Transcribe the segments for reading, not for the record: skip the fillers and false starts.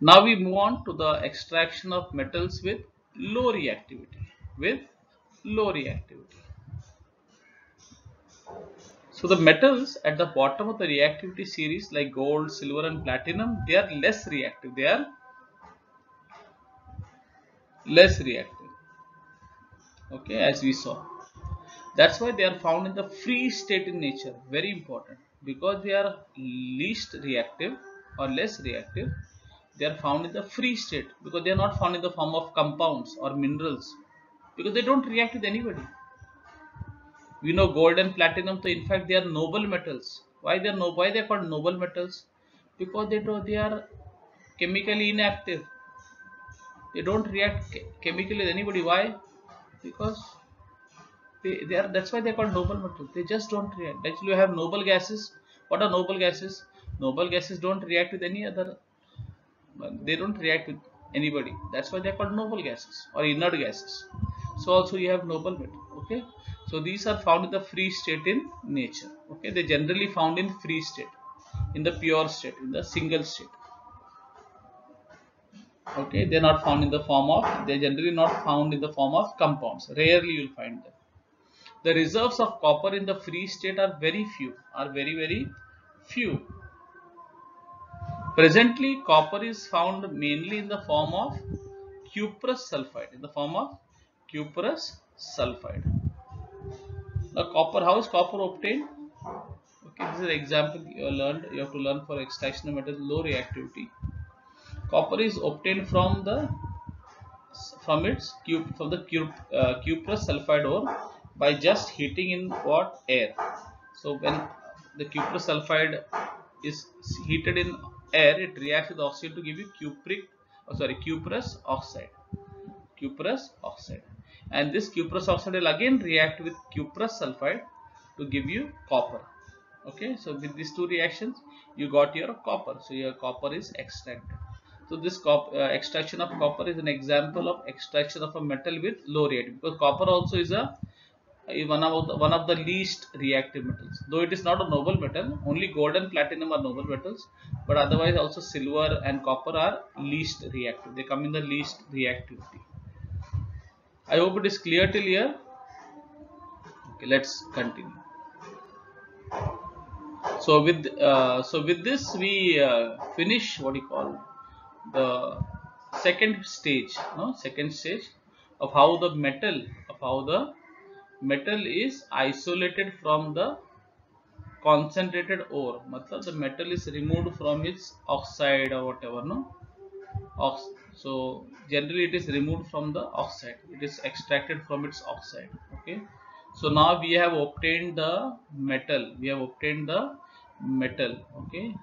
Now we move on to the extraction of metals with low reactivity. With low reactivity. So the metals at the bottom of the reactivity series like gold, silver and platinum, they are less reactive. They are less reactive. Okay, as we saw. That's why they are found in the free state in nature. Very important. Because they are least reactive or less reactive, they are found in the free state because they are not found in the form of compounds or minerals because they don't react with anybody. We know gold and platinum, so in fact they are noble metals. Why they are called noble metals? Because they are chemically inactive. They don't react chemically with anybody. Why? Because they are, that's why they're called noble metals. They just don't react. Actually, you have noble gases. What are noble gases? Noble gases don't react with any other. They don't react with anybody. That's why they're called noble gases or inert gases. So also you have noble metal. Okay. So these are found in the free state in nature. Okay. They generally found in free state, in the pure state, in the single state. Okay. They're not found in the form of. They're generally not found in the form of compounds. Rarely you'll find them. The reserves of copper in the free state are very few, very few. Presently, copper is found mainly in the form of cuprous sulfide. In the form of cuprous sulfide. Now, copper, how is copper obtained? Okay, this is an example you learned. You have to learn for extraction of metals low reactivity. Copper is obtained from the cuprous sulfide ore by just heating in what air. So when the cuprous sulfide is heated in air, it reacts with oxygen to give you cuprous oxide. Cuprous oxide, and this cuprous oxide will again react with cuprous sulfide to give you copper. Okay, so with these two reactions, you got your copper. So your copper is extracted. So this extraction of copper is an example of extraction of a metal with low reactivity, because copper also is one of the least reactive metals. Though it is not a noble metal, only gold and platinum are noble metals, but otherwise also silver and copper are least reactive. They come in the least reactivity. I hope it is clear till here. Okay, let's continue. So with this we finish what you call the second stage, no? Second stage of how the metal is isolated from the concentrated ore. Matlab the metal is removed from its oxide or whatever, no? So generally it is removed from the oxide. It is extracted from its oxide. Okay. So now we have obtained the metal. Okay.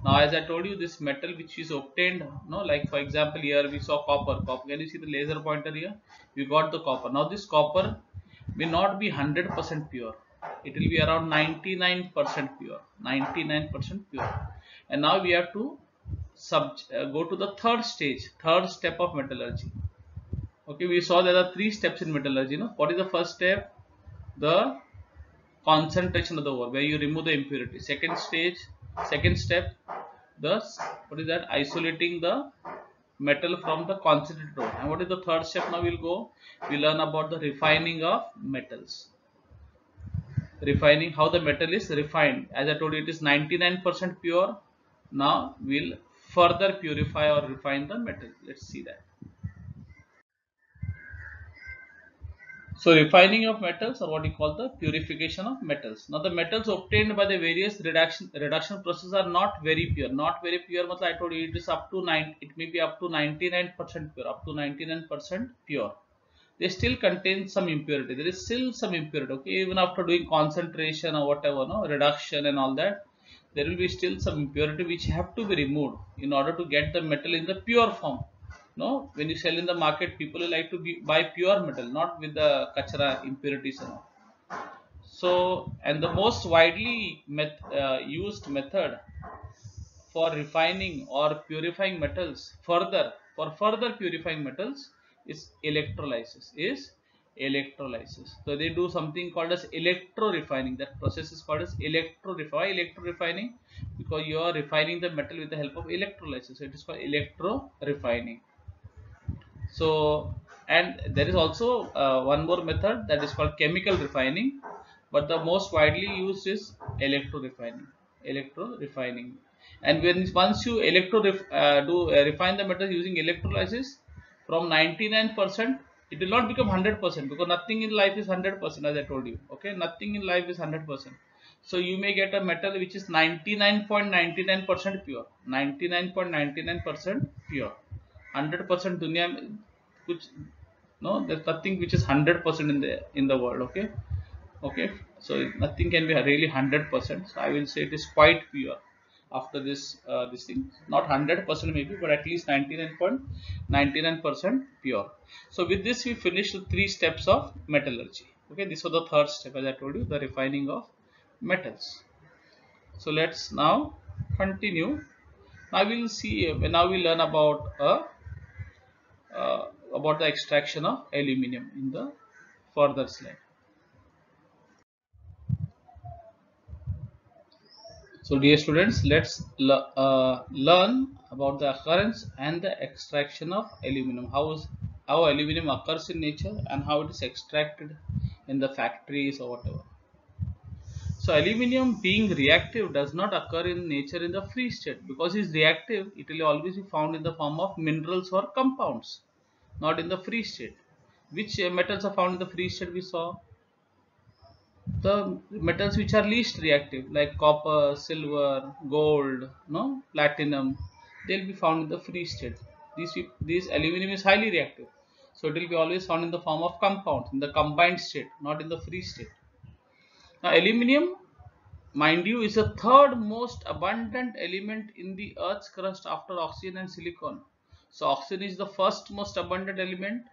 Now as I told you, this metal which is obtained, no, like for example here we saw copper. Can you see the laser pointer here? We got the copper. Now this copper may not be 100% pure. It will be around 99% pure. 99% pure. And now we have to go to the third step of metallurgy. Okay, we saw there are three steps in metallurgy. No? What is the first step? The concentration of the ore, where you remove the impurity. Second step, thus what is that? Isolating the metal from the concentrated ore. And what is the third step? Now we learn about the refining of metals. Refining, how the metal is refined. As I told you, it is 99% pure. Now we'll further purify or refine the metal. Let's see that. So refining of metals, or what you call the purification of metals. Now the metals obtained by the various reduction process are not very pure. Not very pure means I told you it is up to 9, it may be up to 99% pure, up to 99% pure. They still contain some impurity. There is still some impurity. Okay, even after doing concentration or whatever, no, reduction and all that, there will be still some impurity which have to be removed in order to get the metal in the pure form. No, when you sell in the market, people like to buy pure metal, not with the kachra impurities and all. So, and the most widely used method for refining or purifying metals further purifying metals is electrolysis. Electrolysis. So they do something called as electro refining. That process is called as electro refining. Why electro refining? Because you are refining the metal with the help of electrolysis. So it is called electro refining. So, and there is also one more method that is called chemical refining, but the most widely used is electro refining. Electro refining. And when once you refine the metal using electrolysis, from 99% it will not become 100%, because nothing in life is 100%, as I told you. Okay, nothing in life is 100%. So you may get a metal which is 99.99% pure, 99.99% pure. 100% dunya which, no, there's nothing which is 100% in the world. Okay, okay, so nothing can be really 100%. So I will say it is quite pure after this thing, not 100% maybe, but at least 99.99% pure. So with this we finish the 3 steps of metallurgy. Okay, this was the third step, as I told you, the refining of metals. So let's now continue. Now we will see, now we learn about the extraction of aluminum in the further slide. So dear students, let's learn about the occurrence and the extraction of aluminum. How aluminum occurs in nature and how it is extracted in the factories or whatever. So aluminum being reactive does not occur in nature in the free state. Because it is reactive, it will always be found in the form of minerals or compounds, not in the free state. Which metals are found in the free state? We saw the metals which are least reactive, like copper, silver, gold, no, platinum. They'll be found in the free state. These aluminum is highly reactive, so it will be always found in the form of compounds, in the combined state, not in the free state. Now aluminum, mind you, is the third most abundant element in the earth's crust after oxygen and silicon. So oxygen is the first most abundant element,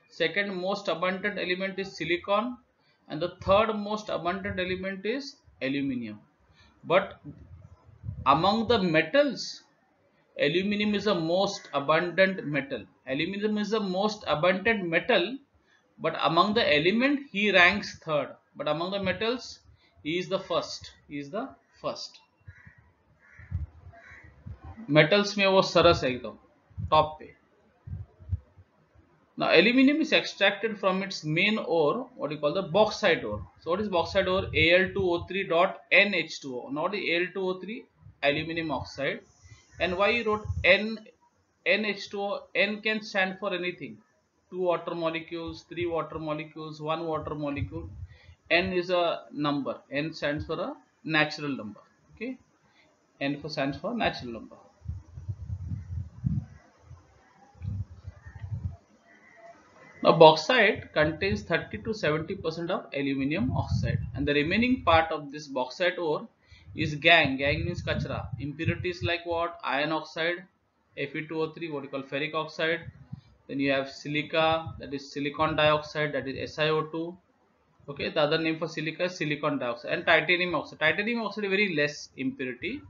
second most abundant element is silicon, and the third most abundant element is aluminum. But among the metals, aluminum is the most abundant metal. Aluminum is the most abundant metal, but among the element he ranks third. But among the metals, he is the first. He is the first. Metals में वो सरस है एकदम top पे. Now aluminum is extracted from its main ore, what you call the bauxite ore. So what is bauxite ore? Al2O3.NH2O, not the Al2O3, aluminum oxide. And why you wrote NH2O? N can stand for anything. 2 water molecules, 3 water molecules, 1 water molecule. N is a number. N stands for a natural number. Okay, N stands for natural number. Now bauxite contains 30 to 70% of aluminum oxide, and the remaining part of this bauxite ore is gangue. Gangue means kachra. Impurities like what? Iron oxide, Fe2O3, what you call ferric oxide. Then you have silica, that is silicon dioxide, that is SiO2. Okay, the other name for silica is silicon dioxide, and titanium oxide. Titanium oxide is very less impurity,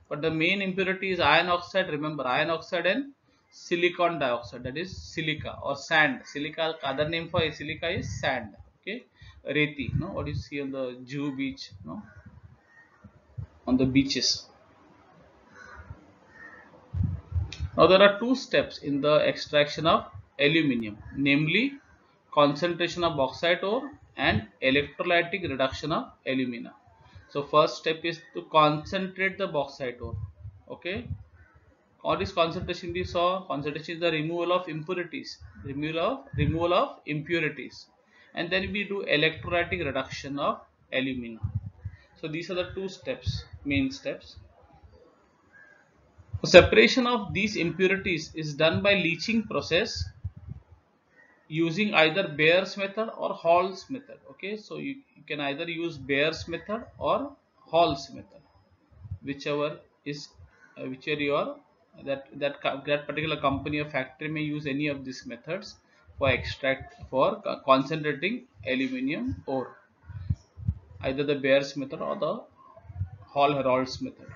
but the main impurity is iron oxide. Remember, iron oxide and silicon dioxide, that is silica or sand. Silica, other name for silica is sand. Okay, reti, no, what you see on the Juhu beach, no, on the beaches. Now there are 2 steps in the extraction of aluminum, namely concentration of bauxite ore and electrolytic reduction of alumina. So first step is to concentrate the bauxite ore. Okay, what is concentration? We saw concentration is the removal of impurities, removal of impurities, and then we do electrolytic reduction of alumina. So these are the 2 steps, main steps. Separation of these impurities is done by leaching process using either Bayer's method or Hall's method. Okay, so you can either use Bayer's method or Hall's method, whichever is whichever you are, that particular company or factory may use any of these methods for concentrating aluminum ore, either the Bayer's method or the Hall-Hérold's method.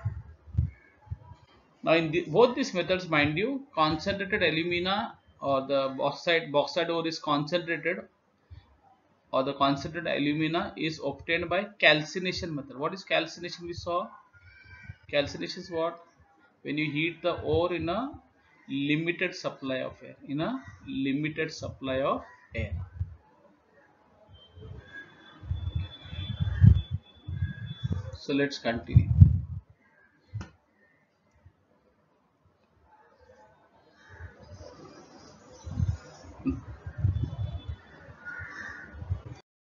Now in both these methods, mind you, concentrated alumina or the bauxite ore is concentrated or the concentrated alumina is obtained by calcination method. What is calcination? We saw calcination is what? When you heat the ore in a limited supply of air, So let's continue.